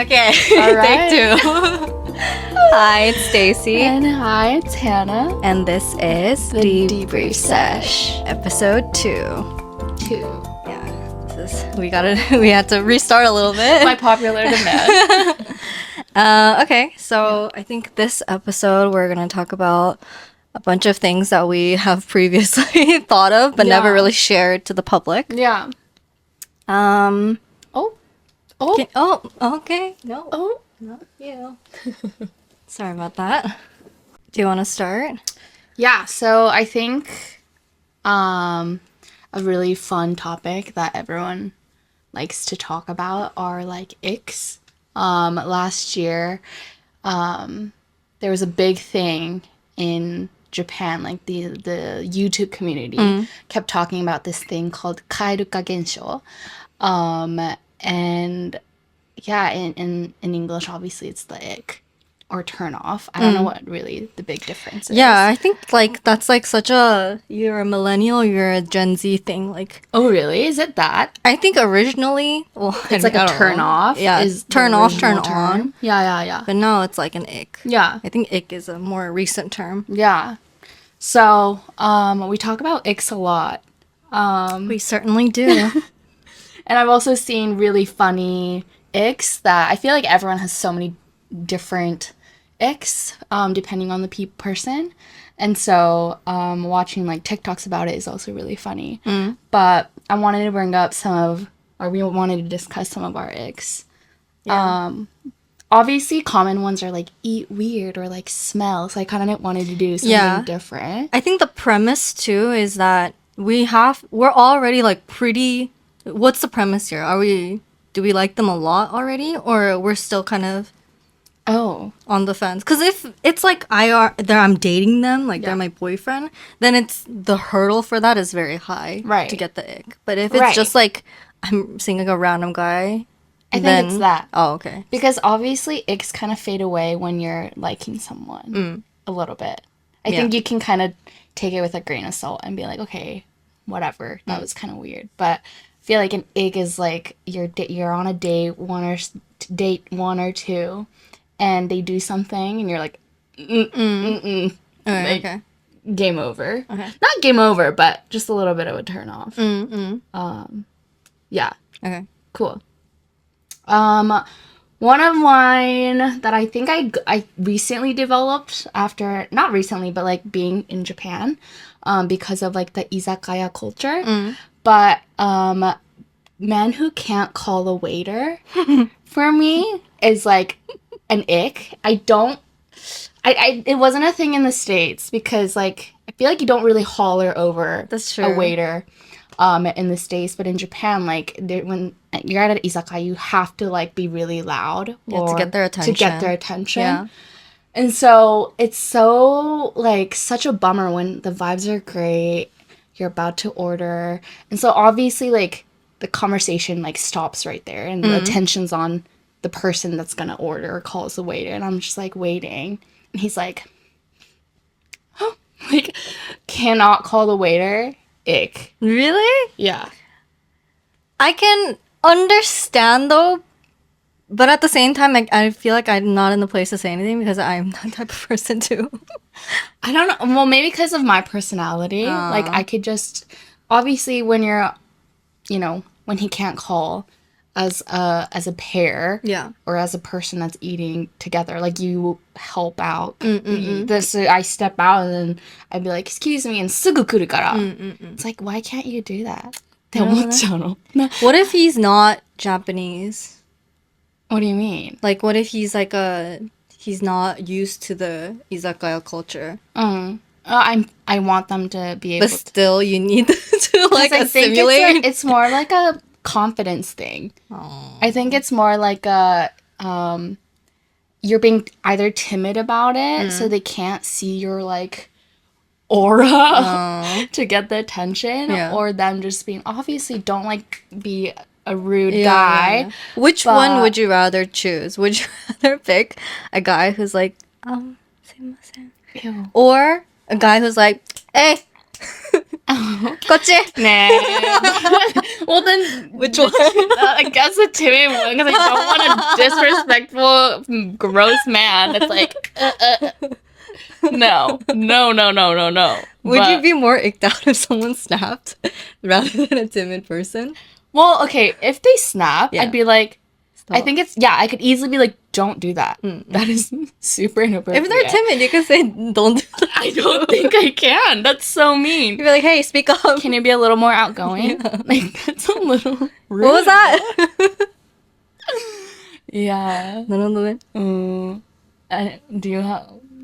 Okay, All right. take 2. Hi, it's Stacy. And hi, it's Hannah. And this is The Debrief Sesh. Episode 2. 2. Yeah, we had to restart a little bit. My popular demand. Okay, so I think this episode we're gonna talk about a bunch of things that we have previously thought of but never really shared to the public. Yeah. Okay. No, not you. Sorry about that. Do you want to start? Yeah, so I think a really fun topic that everyone likes to talk about are like icks. Last year, there was a big thing in Japan, like the YouTube community kept talking about this thing called kairuka gensho. And yeah, in English, obviously it's the ick or turn off. I don't know what really the big difference is. Yeah, I think like that's like such a you're a millennial, you're a Gen Z thing. Like, Oh, really? Is it that? I think originally, well, It's like a turn off. Yeah, is the turn off, turn original on. term. Yeah. But now it's like an ick. Yeah. I think ick is a more recent term. Yeah. So, we talk about icks a lot. We certainly do. And I've also seen really funny icks that I feel like everyone has so many different icks, depending on the person. And so, watching like TikToks about it is also really funny. But I wanted to bring up we wanted to discuss some of our icks. Yeah. Obviously common ones are like eat weird or like smell. So I kind of wanted to do something different. I think the premise too is that we're already like pretty. What's the premise here? Do we like them a lot already, or we're still kind of on the fence? Because if it's like I'm dating them, like they're my boyfriend, then it's the hurdle for that is very high, right, to get the ick. But if it's just like I'm seeing like a random guy, I think it's that. Oh, okay. Because obviously icks kind of fade away when you're liking someone a little bit. I think you can kind of take it with a grain of salt and be like, okay, whatever, that was kind of weird. But I feel like an ick is like you're on a date one or two, and they do something, and you're like, Okay. Game over. Okay. Not game over, but just a little bit of a turn off. Yeah. Okay. Cool. One of mine that I think I recently developed not recently, but like being in Japan, because of like the izakaya culture. But men who can't call a waiter for me is like an ick. It wasn't a thing in the States because like I feel like you don't really holler over a waiter in the States, but in Japan, like when you're at an izakaya, you have to like be really loud to get their attention. Yeah. And so it's so like such a bummer when the vibes are great, you're about to order, and so obviously like the conversation like stops right there, and the attention's on the person that's gonna order or calls the waiter, and I'm just like waiting, and he's like, oh, like cannot call the waiter. Ick. Really? Yeah. I can understand though, but at the same time, I feel like I'm not in the place to say anything because I'm that type of person too. I don't know. Well, maybe because of my personality. Like, I could just... Obviously, when you're... when he can't call as a pair... Yeah. Or as a person that's eating together, like, you help out. I step out and then I'd be like, excuse me, and sugu kuru kara. It's like, why can't you do that? What if he's not Japanese? What do you mean? Like, what if he's like he's not used to the izakaya culture? I want them to be able but still you need to like assimilate. It's more like a confidence thing. I think it's more like a you're being either timid about it so they can't see your like aura to get the attention, or them just being obviously don't like be a rude guy. Yeah. Which one would you rather choose? Would you rather pick a guy who's like, sumimasen, or a guy who's like, hey, こっち. Nah. Well, then Which one? I guess the timid one because I don't want a disrespectful, gross man that's like, no. Would you But, be more icked out if someone snapped rather than a timid person? well, okay, if they snap, Yeah. I'd be like, I Stop. think it's, yeah, I could easily be like, don't do that. That is super inappropriate. If they're timid, you can say, don't do that. I don't think I can. That's so mean. You'd be like, hey, speak up. Can you be a little more outgoing? Yeah. Like, that's a little rude. What was that? Yeah. No, no, no.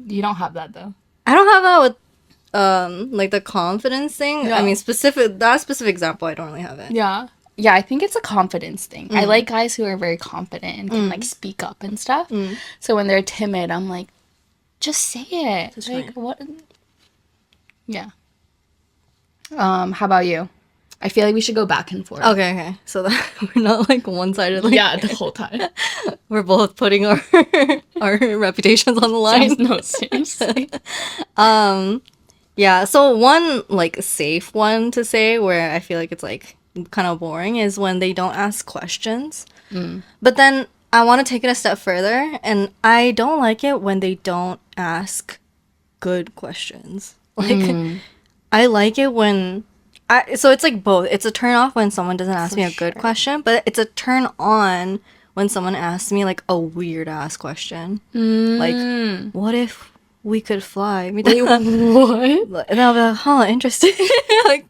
You don't have that though. I don't have that with like the confidence thing. Yeah. I mean, that specific example, I don't really have it. Yeah. Yeah, I think it's a confidence thing. I like guys who are very confident and can like speak up and stuff. So when they're timid, I'm like, just say it. That's like right. what? Yeah. How about you? I feel like we should go back and forth. Okay. So that we're not like one-sided. Like, Yeah, the whole time. we're both putting our our reputations on the line. No, seriously. Yeah, so one like safe one to say where I feel like it's like kind of boring is when they don't ask questions. But then I want to take it a step further, and I don't like it when they don't ask good questions. Like I like it when so it's like both. It's a turn off when someone doesn't ask me a good question, but it's a turn on when someone asks me like a weird ass question. Like, what if we could fly? What? And I'll be like, huh, interesting. Like,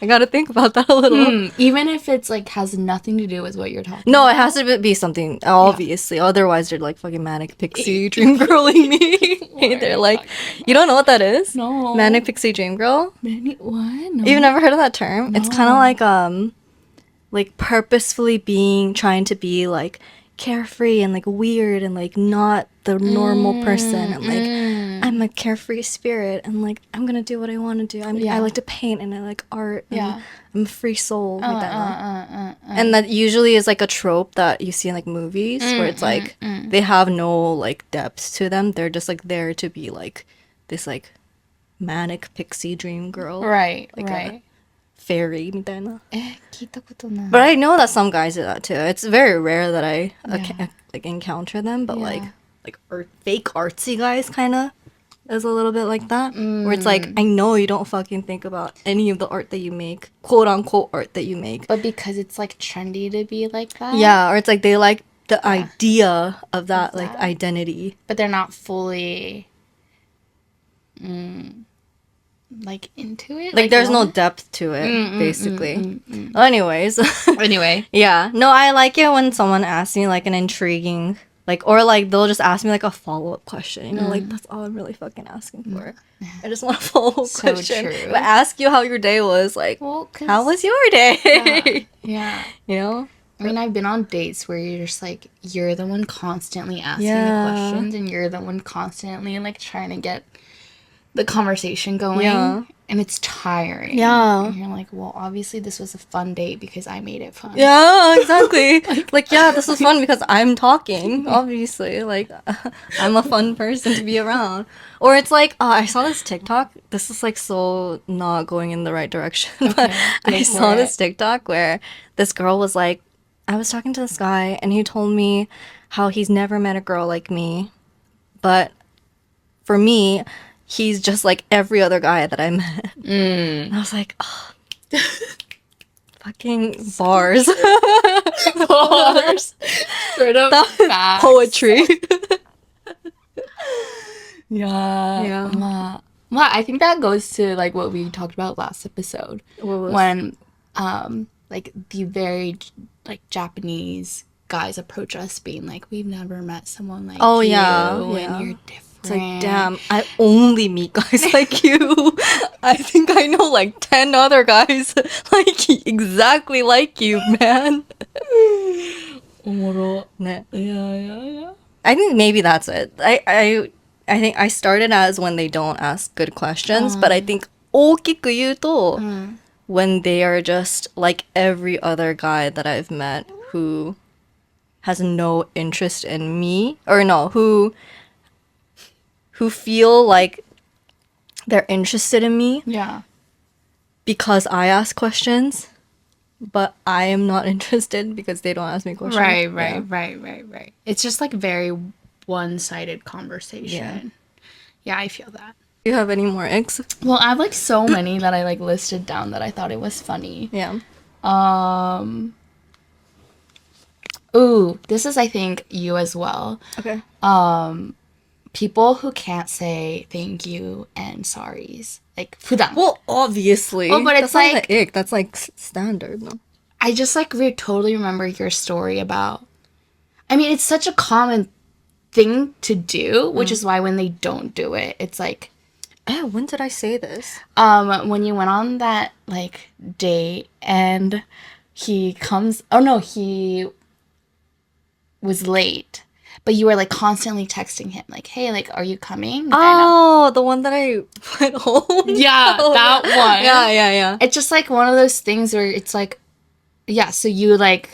I gotta think about that a little. Even if it's like has nothing to do with what you're talking No, about. it has to be something, obviously. Otherwise, they're like fucking manic pixie dream girling me. They're like, you don't know what that is? No. Manic pixie dream girl? What? No. You've never heard of that term? It's kind of like purposefully trying to be like carefree and like weird and like not the normal person and like I'm a carefree spirit and like I'm gonna do what I want to do. I like to paint and I like art. And I'm a free soul. And that usually is like a trope that you see in like movies where it's like they have no like depth to them. They're just like there to be like this like manic pixie dream girl. Right. Like right. Fairy みたいな. 聞いたことない. But I know that some guys do that too. It's very rare that I like encounter them, but like fake artsy guys kind of is a little bit like that. Where it's like, I know you don't fucking think about any of the art that you make, quote unquote art that you make. But because it's like trendy to be like that. Yeah, or it's like they like the idea of that like identity. But they're not fully like into it. Like there's no depth to it, basically. Well, anyways. Anyway. Yeah. No, I like it when someone asks me like an intriguing, like, or like they'll just ask me like a follow-up question. You know, like that's all I'm really fucking asking for. I just want a follow-up So question. true. But ask you how your day was. Like, Well, 'cause- how was your day? Yeah. You know? I mean, I've been on dates where you're just like, you're the one constantly asking the Yeah. questions and you're the one constantly like trying to get the conversation going. Yeah. And it's tiring. Yeah. And you're like, well, obviously this was a fun date because I made it fun. Yeah, exactly. like, yeah, this was fun because I'm talking, obviously. Like, I'm a fun person to be around. Or it's like, I saw this TikTok. This is like so not going in the right direction. But I saw this TikTok where this girl was like, I was talking to this guy and he told me how he's never met a girl like me. But for me, he's just like every other guy that I met. And I was like, oh, fucking bars. Bars. Straight up facts. Poetry. Yeah. Well, I think that goes to like what we talked about last episode. What was- When like the very like Japanese guys approach us being like, we've never met someone like you yeah. and you're different. It's like, damn, I only meet guys like you. I think I know like 10 other guys like exactly like you, man. Ne. Yeah. I think maybe that's it. I think I started as when they don't ask good questions, but I think 大きく言うと when they are just like every other guy that I've met who has no interest in me, or no, who feel like they're interested in me Yeah. because I ask questions but I am not interested because they don't ask me questions. Right. It's just like very one-sided conversation. Yeah, I feel that. Do you have any more icks? Well, I have like so many that I like listed down that I thought it was funny. Yeah. Ooh, this is I think you as well. Okay. People who can't say thank you and sorries. Like, 普段. Well, obviously. Oh, but it's that's not like- an ick. That's like standard. No? I just like totally remember your story about. I mean, it's such a common thing to do, which is why when they don't do it, it's like, When did I say this? when you went on that like date and he comes. Oh no, he was late, but you were like constantly texting him, like, "Hey, like, are you coming?" Oh, the one that I went home. Yeah, Oh, that one. Yeah. It's just like one of those things where it's like, yeah, so you like,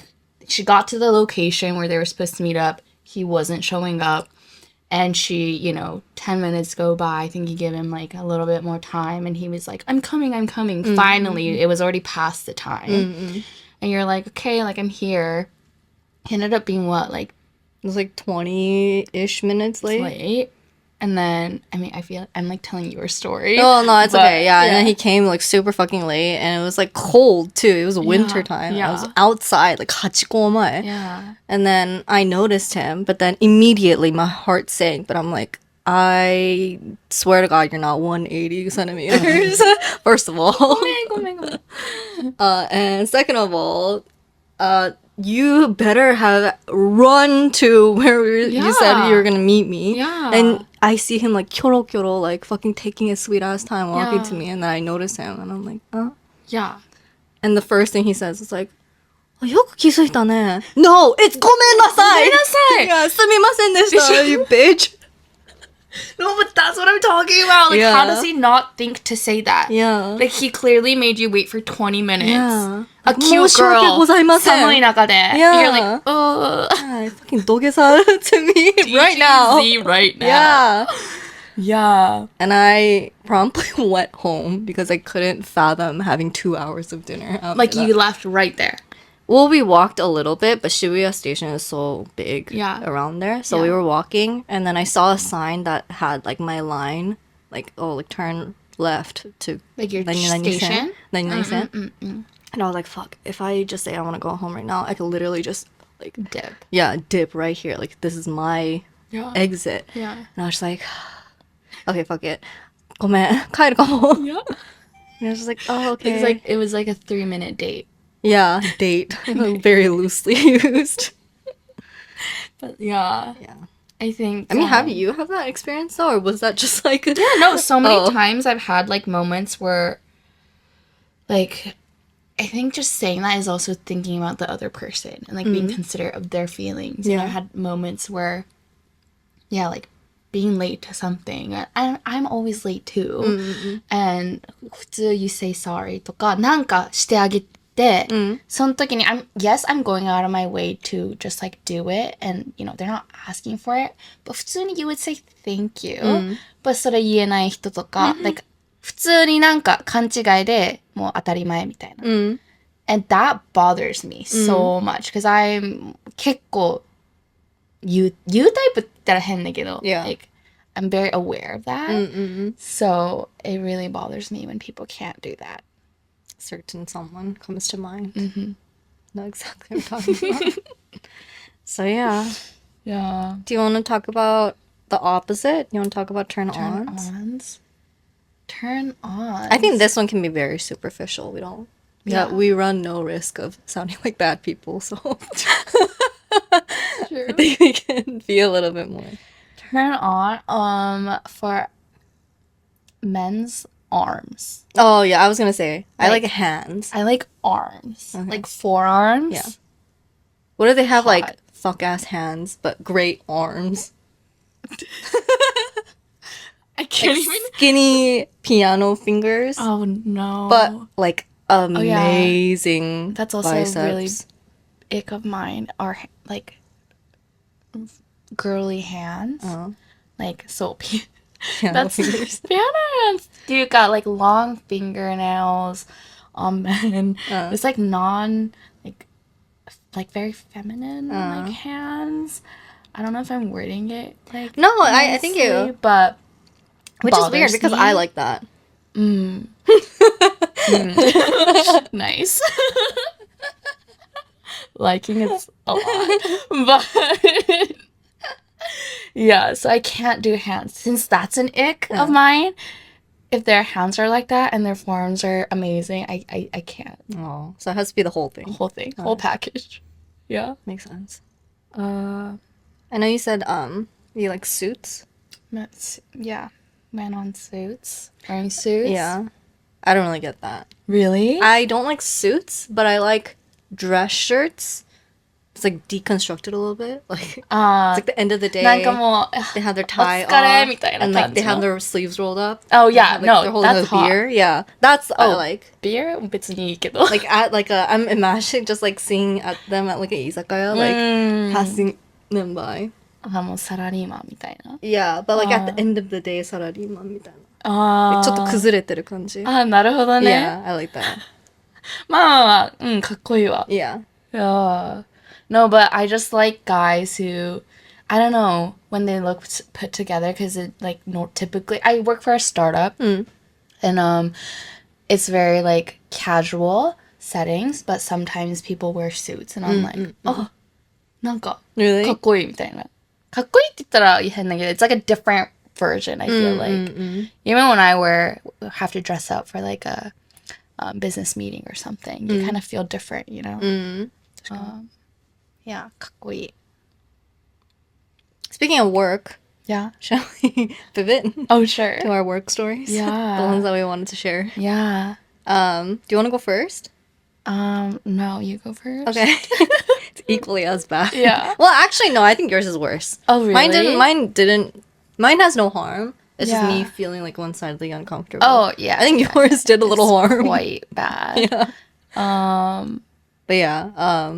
she got to the location where they were supposed to meet up. He wasn't showing up. And she, 10 minutes go by. I think you give him like a little bit more time. And he was like, I'm coming. Mm-hmm. Finally, it was already past the time. Mm-hmm. And you're like, okay, like I'm here. He ended up being what, like It was like 20-ish minutes late. late? And then, I mean, I feel like I'm like telling your story. Oh, no, it's but, okay. Yeah, and then he came like super fucking late, and it was like cold too. It was winter time. I was yeah. outside, like hachikomae. Yeah. And then I noticed him, but then immediately my heart sank. But I'm like, I swear to God, you're not 180 centimeters. First of all. Oh my God. And second of all, you better have run to where you said you were gonna meet me. Yeah. And I see him like kyoro, like fucking taking his sweet ass time walking Yeah. to me, and then I notice him, and I'm like, oh. Yeah. And the first thing he says is like, よく気づいたね. No, it's ごめんなさい. ごめんなさい. Yeah, すみませんでした, you bitch. No, but that's what I'm talking about. Like, Yeah. how does he not think to say that? Yeah. Like, he clearly made you wait for 20 minutes. Yeah. A cute 申し訳 girl. ございません. 寒い中で. Yeah. You're like, Yeah, fucking dogesa to me right now. DGZ right now. Yeah. Yeah. And I promptly went home because I couldn't fathom having 2 hours of dinner. After Like, that. you left right there. Well, we walked a little bit, but Shibuya Station is so big around there. So we Yeah. were walking, and then I saw a sign that had like my line, like, oh, like turn left to Like your 何々線, station? 何々線. And I was like, fuck, if I just say I want to go home right now, I could literally just like, Dip. dip right here. Like, this is my Yeah. exit. Yeah. And I was just like, okay, fuck it. ごめん、帰るかも. Yeah. And I was just like, oh, okay. It was like a 3-minute date. Yeah, date. Very loosely used. But yeah. Yeah. I think. I mean, have you had that experience though, or was that just like? Yeah, no, so many Oh. times I've had like moments where, like, I think just saying that is also thinking about the other person and like being considerate of their feelings. Yeah. And I've had moments where, yeah, like being late to something. I'm always late too. And 普通 you say sorry とかなんかしてあげて、その時にyes, I'm going out of my way to just like do it and they're not asking for it, but 普通に you would say thank you, but それ言えない人とか、like 普通になんか勘違いでもう当たり前みたいな。And that bothers me so much because I'm 結構言うタイプって言ったら変だけど、Yeah. like I'm very aware of that. So it really bothers me when people can't do that. Certain someone comes to mind. Know exactly what I'm talking about. So yeah. Yeah. Do you want to talk about the opposite? You want to talk about turn-ons? Turn-ons. I think this one can be very superficial. We don't. Yeah, we run no risk of sounding like bad people, so I think we can be a little bit more. Turn on for men's arms. Oh yeah, I was gonna say I Like- like hands. I like arms. Like forearms. Yeah. What do they have Hot. like fuck ass hands but great arms? I can't even. Skinny piano fingers, Oh no. but like amazing. That's also biceps. really ick of mine are like girly hands. Like so Piano that's fingers. piano hands. Dude got like long fingernails, on men. It's like like very feminine like hands. I don't know if I'm wording it like No, I think nicely, you. but Which is weird bothers because me. I like that. Nice. Liking it's a lot. But yeah, so I can't do hands since that's an ick of mine. If their hands are like that and their forms are amazing, I can't. Oh, so it has to be the whole thing. Whole thing, whole package. Yeah. Makes sense. Uh, I know you said you like suits. yeah. Men on suits. Wearing suits. Yeah. I don't really get that. Really? I don't like suits, but I like dress shirts. It's like deconstructed a little bit. Like it's like the end of the day. なんかもう they have their tie お疲れ off みたいな and like they 感じの。 have their sleeves rolled up. Oh, They yeah, have, like, no, they're holding that's a beer. Yeah, that's I like. beer? 別にいいけど。 Like at like a, I'm imagining just like seeing at them at like an izakaya, like passing them by. あ、もうサラリーマンみたいな。 Yeah, but like at the end of the day, サラリーマンみたいな。あちょっと崩れてる感じ。あ、なるほどね。 Yeah, I like that. まあまあまあ、うん、かっこいいわ。 Yeah. Yeah. No, but I just like guys who, I don't know, when they look put together, because it like no typically I work for a startup, and it's very like casual settings, but sometimes people wear suits, and I'm like, oh, なんか Really? かっこいいみたいな。かっこいいって言ったら変だけど、it's like a different version. I feel like even when I have to dress up for like a business meeting or something, you kind of feel different, you know. Yeah, かっこいい. Speaking of work, Yeah. shall we pivot Oh, sure. to our work stories? Yeah. The ones that we wanted to share. Yeah. Do you want to go first? No, you go first. Okay. It's equally as bad. Yeah. Well, actually, no. I think yours is worse. Oh, really? Mine has no harm. It's just me Yeah. feeling like one-sidedly uncomfortable. Oh, yeah. I think yours did a little harm. Quite bad. Yeah. But yeah.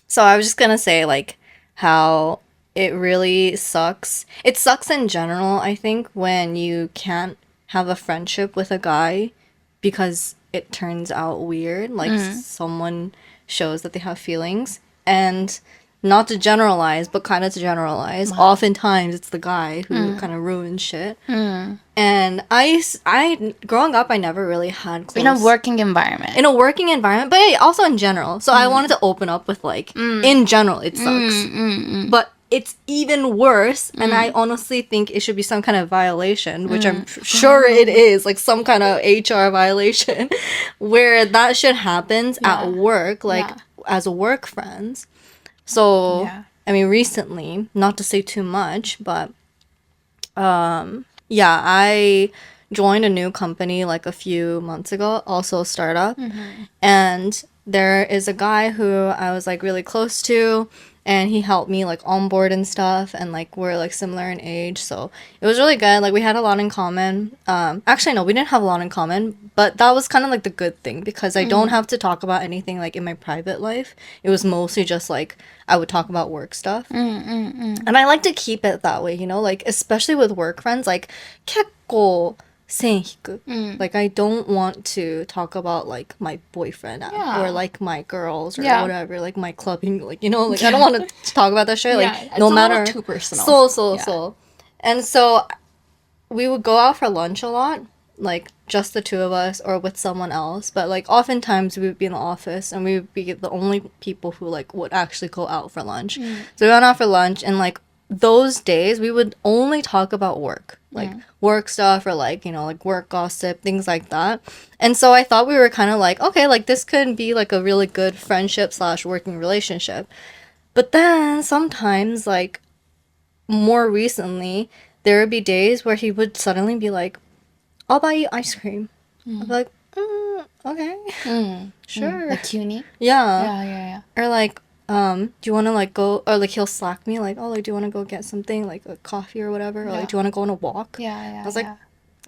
So I was just gonna say like how it really sucks. It sucks in general, I think, when you can't have a friendship with a guy because it turns out weird. Like someone shows that they have feelings. And not to generalize, but kind of to generalize, oftentimes it's the guy who kind of ruins shit. And I growing up, I never really had close... In a working environment. In a working environment, but also in general. So I wanted to open up with like, in general, it sucks. But it's even worse, and I honestly think it should be some kind of violation, which I'm sure it is, like some kind of HR violation, where that shit happens at work, like as work friends. So, I mean, recently, not to say too much, but yeah, I joined a new company like a few months ago, also a startup. And there is a guy who I was like really close to, and he helped me like onboard and stuff, and like we're like similar in age, so it was really good. Like we had a lot in common. Actually no, we didn't have a lot in common, but that was kind of like the good thing, because I don't have to talk about anything like in my private life. It was mostly just like I would talk about work stuff. And I like to keep it that way, you know, like especially with work friends, like 結構線引く. Like I don't want to talk about like my boyfriend or like my girls or whatever, like my clubbing, like, you know, like I don't want to talk about that shit, like no matter. Too personal. So. And so we would go out for lunch a lot, like just the two of us or with someone else, but like oftentimes we would be in the office and we would be the only people who like would actually go out for lunch. So we went out for lunch, and like those days we would only talk about work, like work stuff, or like, you know, like work gossip, things like that. And so I thought we were kind of like, okay, like this could be like a really good friendship / working relationship. But then sometimes, like more recently, there would be days where he would suddenly be like, I'll buy you ice cream. I'd be like, okay, sure. Like cuny? Yeah. Yeah. Or like, do you want to like go, or like he'll slack me like, oh, like, do you want to go get something, like a coffee or whatever, or like, do you want to go on a walk? Yeah. I was like,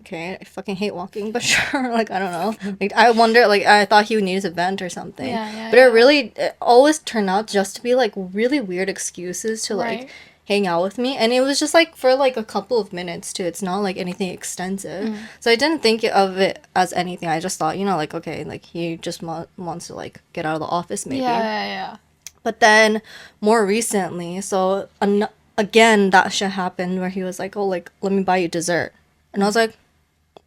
okay, I fucking hate walking, but sure. Like, I don't know. Like, I wonder, like, I thought he would need to vent or something. But it always turned out just to be like really weird excuses to like hang out with me, and it was just like for like a couple of minutes too. It's not like anything extensive, so I didn't think of it as anything. I just thought, like, okay, like he just wants to like get out of the office maybe. Yeah. But then more recently, so again that shit happened where he was like, oh, like let me buy you dessert, and I was like,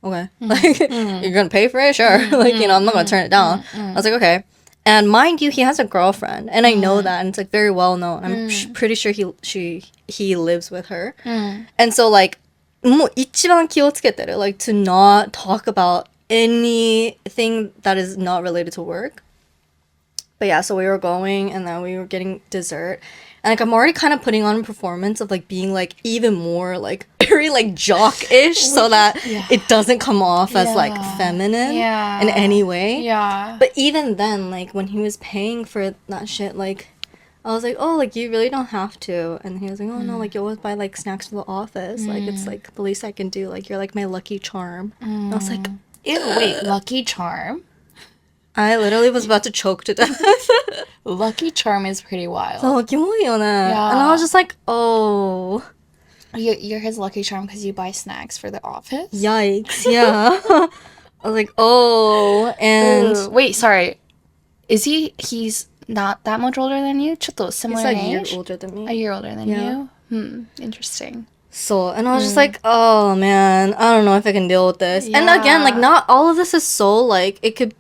okay, like you're gonna pay for it, sure. Like, I'm not gonna turn it down. I was like, okay. And mind you, he has a girlfriend, and I know that, and it's like very well known. I'm pretty sure he lives with her, and so like もう一番気をつけてる, like to not talk about anything that is not related to work. But yeah, so we were going, and then we were getting dessert. And like I'm already kind of putting on a performance of like being like even more like very like jock-ish so that it doesn't come off as like feminine in any way. Yeah. But even then, like when he was paying for that shit, like I was like, oh, like you really don't have to. And he was like, oh no, like you always buy like snacks for the office. Like it's like the least I can do. Like you're like my lucky charm. And I was like, ew. Wait, Lucky Charm? I literally was about to choke to death. Lucky Charm is pretty wild. そう、キモいよね。Yeah. And I was just like, oh. You're his Lucky Charm because you buy snacks for the office? Yikes, yeah. I was like, oh, and... Ooh, wait, sorry. He's not that much older than you? ちょっと similar He's in a year age? older than me. A year older than Yeah. you? Interesting. So, and I was just like, oh man, I don't know if I can deal with this. And again, like not all of this is so like, it could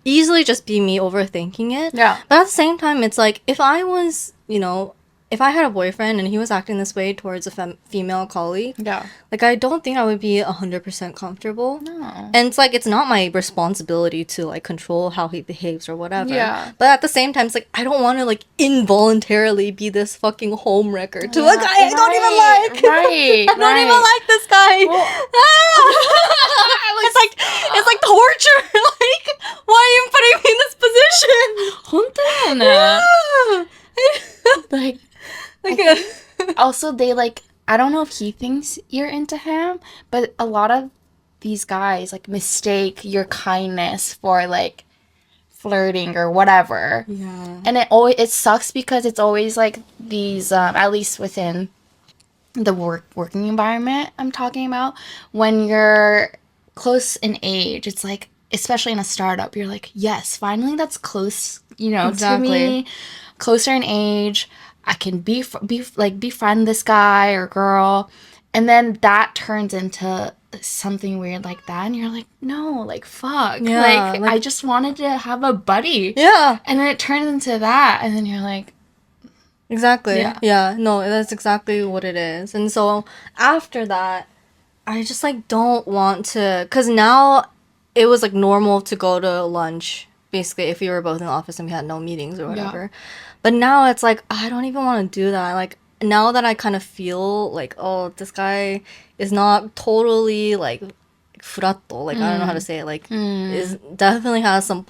easily just be me overthinking it. Yeah. But at the same time, it's like, if I was, if I had a boyfriend and he was acting this way towards a female colleague, Yeah. like I don't think I would be 100% comfortable. No. And it's like, it's not my responsibility to like control how he behaves or whatever. Yeah. But at the same time, it's like, I don't want to like involuntarily be this fucking homewrecker to a guy I don't even like. Right. I don't even like this guy. It's like torture. Like, why are you putting me in this position? 本当だよね。Like, Also, they like, I don't know if he thinks you're into him, but a lot of these guys like mistake your kindness for like flirting or whatever. yeah. And it sucks because it's always like these, at least within the working environment I'm talking about, when you're close in age, it's like, especially in a startup, you're like, yes, finally that's close, to me, closer in age. I can befriend this guy or girl, and then that turns into something weird like that, and you're like, no, like fuck, Yeah, like I just wanted to have a buddy, Yeah. and then it turns into that, and then you're like, Exactly. Yeah. Yeah. No, that's exactly what it is. And so after that, I just like don't want to, because now it was like normal to go to lunch, basically, if we were both in the office and we had no meetings or whatever. But now it's like, I don't even want to do that. Like, now that I kind of feel like, oh, this guy is not totally like furatto, like I don't know how to say it, like is definitely has some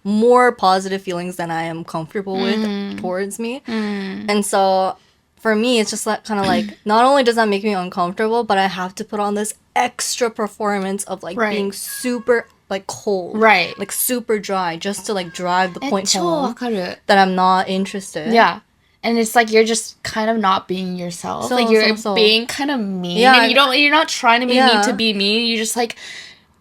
more positive feelings than I am comfortable with towards me. And so for me, it's just like kind of like, not only does that make me uncomfortable, but I have to put on this extra performance of like being super like cold, right, like super dry, just to like drive the point 超 home わかる that I'm not interested. Yeah. And it's like you're just kind of not being yourself. Like you're being kind of mean. Yeah. And you're not trying to be mean to be mean. You just like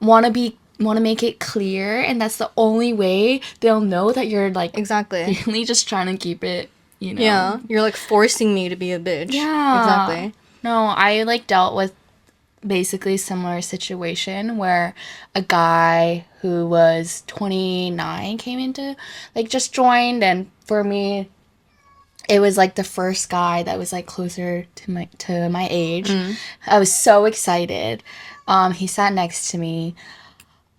want to make it clear, and that's the only way they'll know that you're like Exactly. really just trying to keep it, Yeah. You're like forcing me to be a bitch. Yeah. Exactly. No, I like dealt with basically similar situation where a guy who was 29 came into like just joined, and for me it was like the first guy that was like closer to my age. I was so excited. He sat next to me.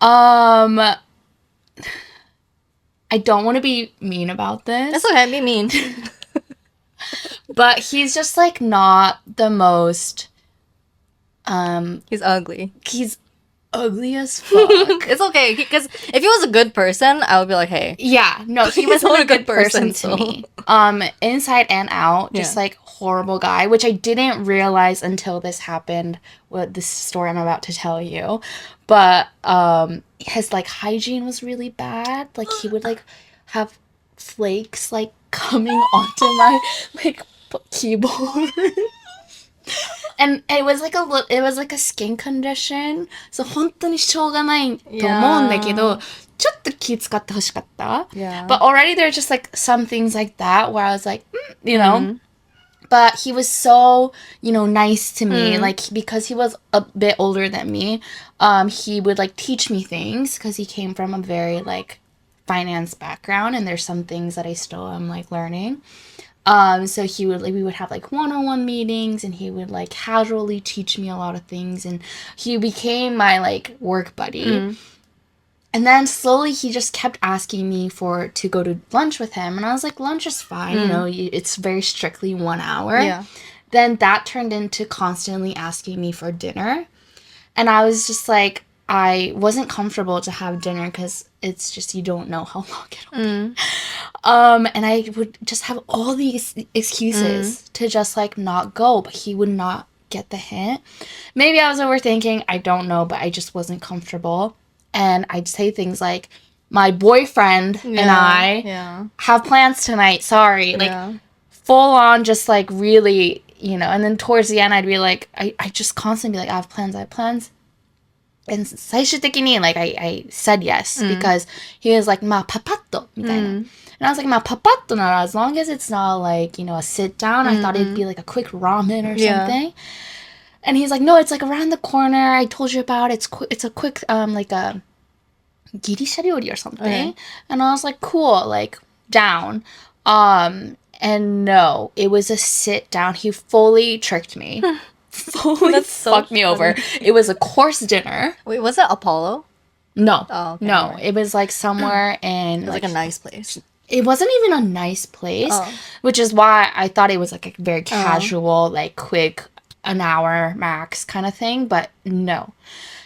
I don't want to be mean about this. That's okay, be mean. But he's just like not the most He's ugly. he's ugly as fuck. It's okay, because if he was a good person, I would be like, hey. Yeah, no, he He's wasn't not a good person to so- me. Inside and out, just like horrible guy, which I didn't realize until this happened with this story I'm about to tell you. But his like hygiene was really bad. Like he would like have flakes like coming onto my like keyboard. And it was like a skin condition. So 本当にしょうがないと思うんだけど、ちょっと気使ってほしかった。Yeah. But already there are just like some things like that where I was like, you know. But he was so, nice to me. Like, because he was a bit older than me, he would like teach me things because he came from a very like finance background, and there's some things that I still am like learning. So we would have like one-on-one meetings, and he would like casually teach me a lot of things, and he became my like work buddy. And then slowly he just kept asking me to go to lunch with him, and I was like, lunch is fine, it's very strictly 1 hour. Yeah. Then that turned into constantly asking me for dinner, and I was just like, I wasn't comfortable to have dinner because it's just, you don't know how long it'll be. And I would just have all these excuses to just like not go, but he would not get the hint. Maybe I was overthinking, I don't know, but I just wasn't comfortable. And I'd say things like, my boyfriend and I have plans tonight, sorry. Like full on just like really, and then towards the end I'd be like, I just constantly be like, I have plans. And 最終的に like I said yes because he was like まあパパッとみたいな and I was like まあパパッとなら as long as it's not like a sit down. I thought it'd be like a quick ramen or something. And he's like, no, it's like around the corner. I told you about it. It's a quick like a ギリシャ料理 or something. And I was like, cool, like down. And no, it was a sit down. He fully tricked me. Fully fucked me over. It was a course dinner. Wait, was it Apollo? No. Oh, okay, no. right. It was like somewhere in... It was like a nice place. It wasn't even a nice place, which is why I thought it was like a very casual, like quick, an hour max kind of thing. But no.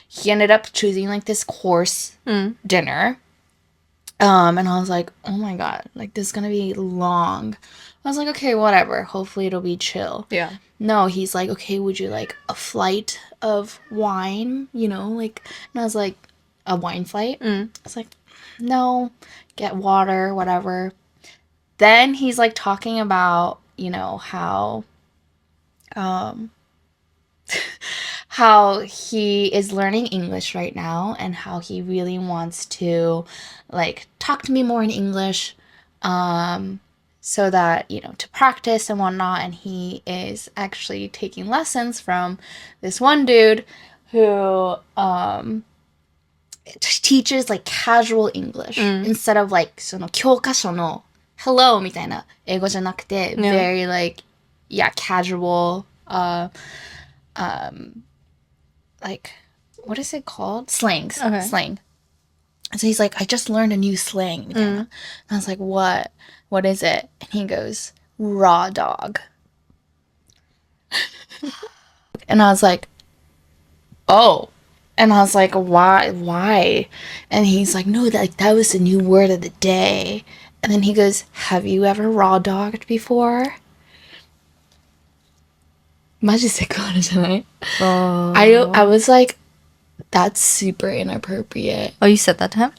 He ended up choosing like this course dinner. And I was like, oh my God, like this is going to be long. I was like, okay, whatever. Hopefully it'll be chill. Yeah. No, he's like, okay, would you like a flight of wine? Like, and I was like, a wine flight? I was like, no, get water, whatever. Then he's like talking about, how, how he is learning English right now and how he really wants to like talk to me more in English. So that, to practice and whatnot. And he is actually taking lessons from this one dude who teaches like casual English instead of like その教科書の hello みたいな英語じゃなくて very like casual like what is it called? Slang. So he's like, I just learned a new slang. And I was like, what? What is it? And he goes, raw dog. And I was like, oh. And I was like, why? And he's like, no, that was the new word of the day. And then he goes, have you ever raw dogged before? マジセクハラじゃない? I was like, that's super inappropriate. Oh, you said that to him?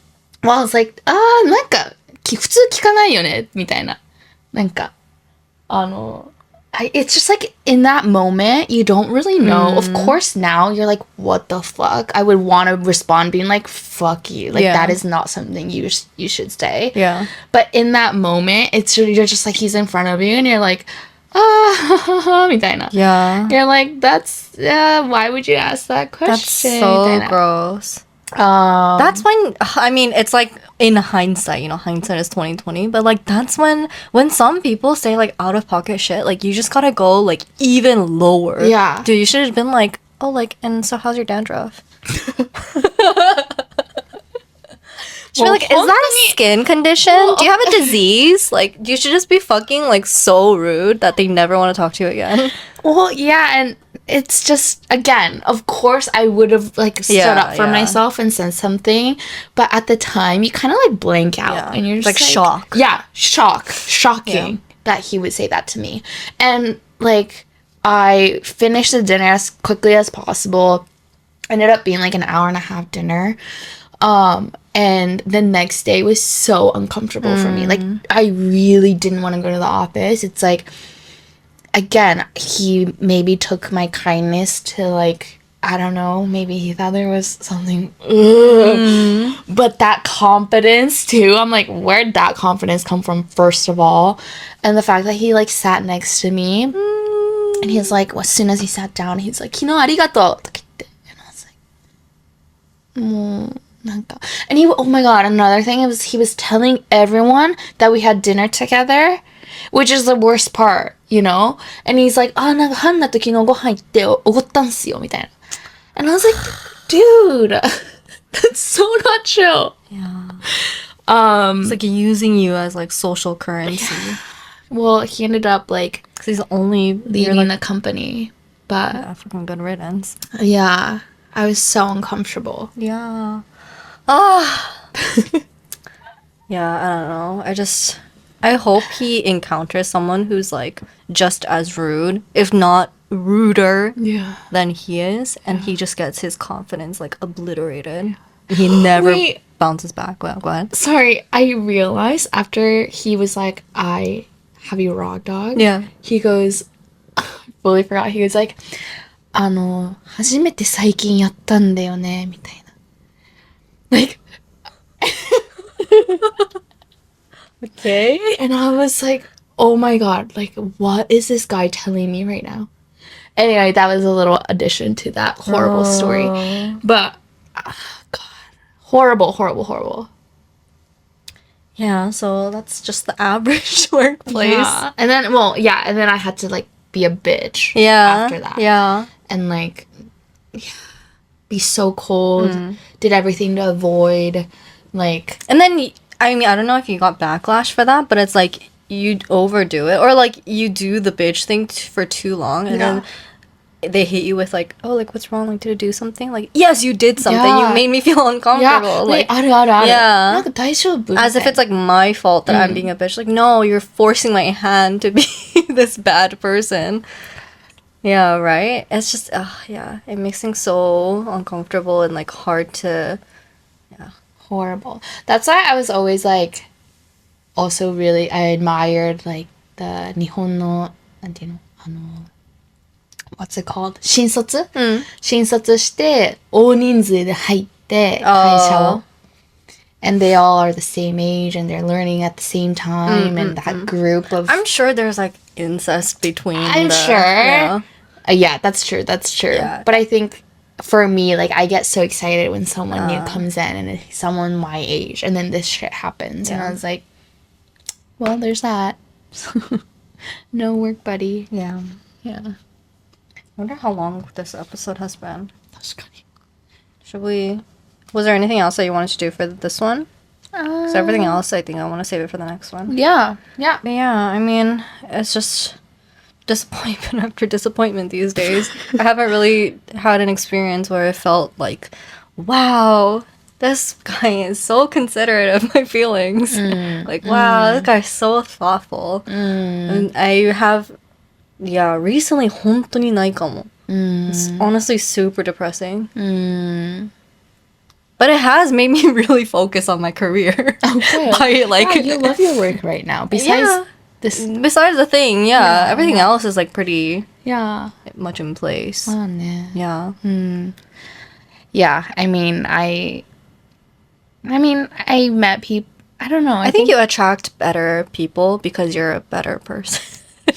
Well, I was like, なんか普通聞かないよねみたいな。なんかit's just like in that moment you don't really know. Of course now you're like, what the fuck? I would want to respond being like, fuck you. Like that is not something you should say. Yeah. But in that moment, you're just like, he's in front of you and you're like, みたいな. Yeah. You're like, that's why would you ask that question? That's so gross. That's when, I mean, it's like in hindsight, hindsight is 2020, but like that's when some people say like out of pocket shit, like you just gotta go like even lower. Yeah. Dude, you should have been like, oh, like, and so how's your dandruff? Should be like, is that a skin condition? Do you have a disease? Like, you should just be fucking like so rude that they never want to talk to you again. Well, yeah, and it's just, again, of course I would have like stood up for myself and said something, but at the time you kind of like blank out and you're just like shock. Yeah, shocking that he would say that to me. And like I finished the dinner as quickly as possible. Ended up being like an hour and a half dinner. And the next day was so uncomfortable for me. Like, I really didn't want to go to the office. It's like, again, he maybe took my kindness to like, I don't know, maybe he thought there was something. But that confidence too, I'm like, where'd that confidence come from, first of all? And the fact that he like sat next to me and he's like, as soon as he sat down, he's like, arigato. And I was like, and he, oh my god, another thing was he was telling everyone that we had dinner together, which is the worst part, you know? And he's like, なんかハンナと昨日ご飯行っておごったんすよみたいな。And I was like, dude, that's so not chill. Yeah. It's It's like using you as like social currency. Well, he ended up like 'Cause he's only leaving the company. But yeah, fucking good riddance. yeah, I was so uncomfortable. Yeah. Yeah, I don't know. I hope he encounters someone who's like just as rude, if not ruder than he is, and he just gets his confidence like obliterated. He never bounces back. Well, go ahead. Sorry, I realized after he was like, I have you raw dog. Yeah. He goes, fully forgot. He was like, 初めて最近やったんだよねみたいな。Like, Okay. and I was like, oh my god, like, what is this guy telling me right now? Anyway, that was a little addition to that horrible story. But, god, horrible. Yeah, so that's just the average workplace. Yeah. And then, and then I had to, like, be a bitch after that. Yeah. And, like, be so cold, did everything to avoid, like... And then, I mean, I don't know if you got backlash for that, but it's like, you overdo it. Or, like, you do the bitch thing for too long, and then they hit you with, like, oh, like, what's wrong? Like, did I do something? Like, yes, you did something. Yeah. You made me feel uncomfortable. Like, あるあるある。 yeah. なんか大丈夫? as if it's, like, my fault that I'm being a bitch. Like, no, you're forcing my hand to be this bad person. Yeah, right? It's just, yeah. It makes things so uncomfortable and, like, hard to... Horrible. That's why I was always like, also really, I admired like the 日本のなんていうのwhat's it called? 新卒新卒して大人数で入って会社を and they all are the same age and they're learning at the same time and that group of I'm sure there's, like, incest between I'm the, sure. Yeah. Yeah, that's true. Yeah. But I think for me, like, I get so excited when someone new comes in and it's someone my age, and then this shit happens, and I was like, well, there's that. No work, buddy. Yeah. Yeah. I wonder how long this episode has been. 確かに. Should we... Was there anything else that you wanted to do for this one? So everything else, I think I want to save it for the next one. Yeah. But yeah, I mean, it's just disappointment after disappointment these days. I haven't really had an experience where I felt like, wow, this guy is so considerate of my feelings. Like, wow, this guy's so thoughtful. And I have, recently, 本当にないかも. It's honestly super depressing. But it has made me really focus on my career. Okay. Like, you love your work right now. Besides besides the thing, everything else is like pretty much in place. Yeah. Yeah, I mean, I met people, I don't know. I think you attract better people because you're a better person. I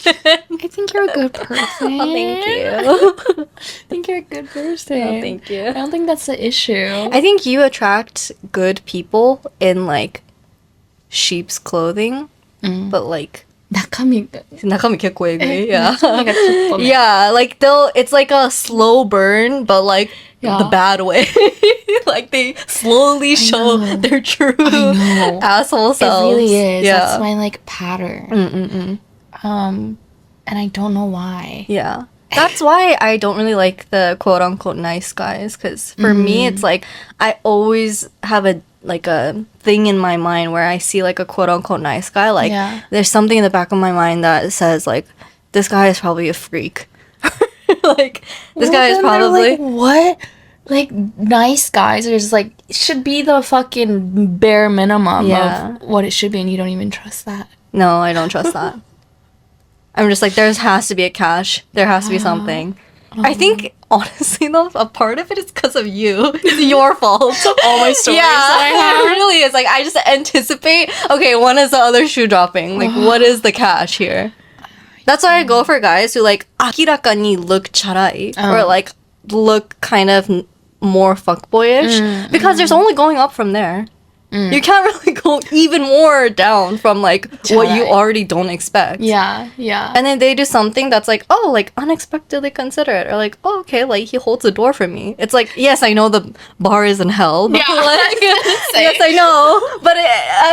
think you're a good person. Oh, thank you. I think you're a good person. Oh, thank you. I don't think that's the issue. I think you attract good people in like sheep's clothing, but like 中身結構えぐい. Yeah. 中身がちょっとね Yeah, like it's like a slow burn, but like the bad way. Like they slowly show their true asshole selves. It really is. Yeah. That's my like pattern. And I don't know why. Yeah. That's why I don't really like the quote unquote nice guys, because for me it's like I always have a thing in my mind where I see like a quote unquote nice guy, like there's something in the back of my mind that says like this guy is probably a freak. Like this guy is probably like, what? Like nice guys are just like should be the fucking bare minimum of what it should be, and you don't even trust that. No, I don't trust that. I'm just like, there has to be a catch. There has to be something. I think, honestly, though, a part of it is because of you. It's your fault. All my stories Yeah, that I have. it really is. Like, I just anticipate, okay, when is the other shoe dropping? Like, what is the catch here? That's why I go for guys who, like, 明らかに look charai. Or, like, look kind of more fuckboyish. Because there's only going up from there. You can't really go even more down from, like, what you Charai. already don't expect. Yeah, yeah. And then they do something that's like, oh, like unexpectedly considerate, or like, oh, okay, like he holds the door for me. It's like, yes, I know the bar is in hell, but Yeah, like, yes, I know, but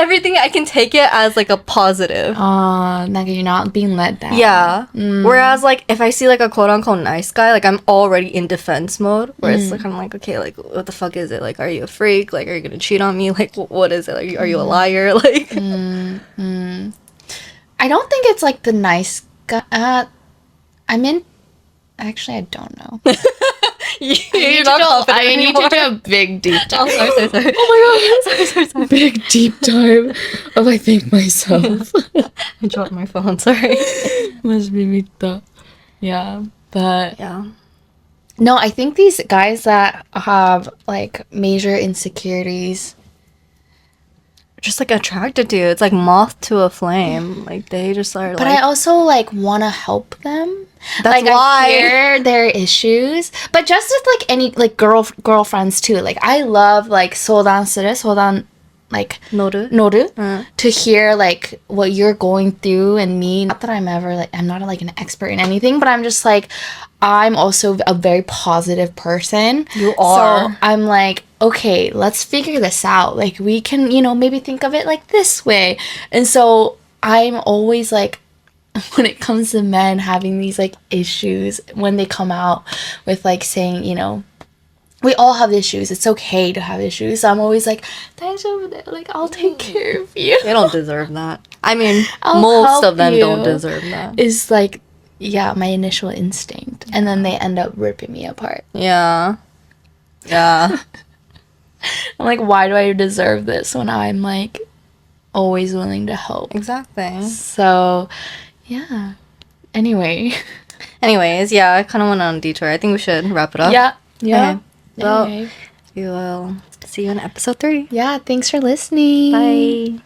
everything I can take it as like a positive. Like you're not being let down. Yeah. Whereas like if I see like a quote unquote nice guy, like I'm already in defense mode, where it's like I'm like, okay, like what the fuck is it? Like, are you a freak? Like, are you gonna cheat on me? Like, what is it? Like, are you a liar? Like. I don't think it's like the nice guy. Actually, I don't know. You're not confident I need anymore. to do a big deep dive. Oh, sorry. Oh my god. Sorry. Big deep dive of I think myself. I dropped my phone, sorry. Must be Mita. Yeah. But Yeah. no, I think these guys that have like major insecurities. Just like attracted to you. It's like moth to a flame. Like they just are But like. I also like want to help them. That's like, why. I hear their issues, but just with like any like girlfriends too. Like I love like sodan like Noru. noru to hear like what you're going through and me. Not that I'm ever like I'm not like an expert in anything, but I'm just like I'm also a very positive person. You are. So I'm like, okay, let's figure this out. Like we can, maybe think of it like this way. And so I'm always like, when it comes to men having these like issues, when they come out with like saying, we all have issues. It's okay to have issues. So I'm always like, like I'll take care of you. They don't deserve that. I mean, I'll most help of them don't you. deserve that. Is like, yeah, my initial instinct. And then they end up ripping me apart. Yeah. Yeah. I'm like, why do I deserve this when I'm like always willing to help? Exactly. So, yeah. Anyway. Anyways, yeah, I kind of went on a detour. I think we should wrap it up. Yeah. Okay. Well, Anyway. we will see you in episode 3. Yeah, thanks for listening. Bye.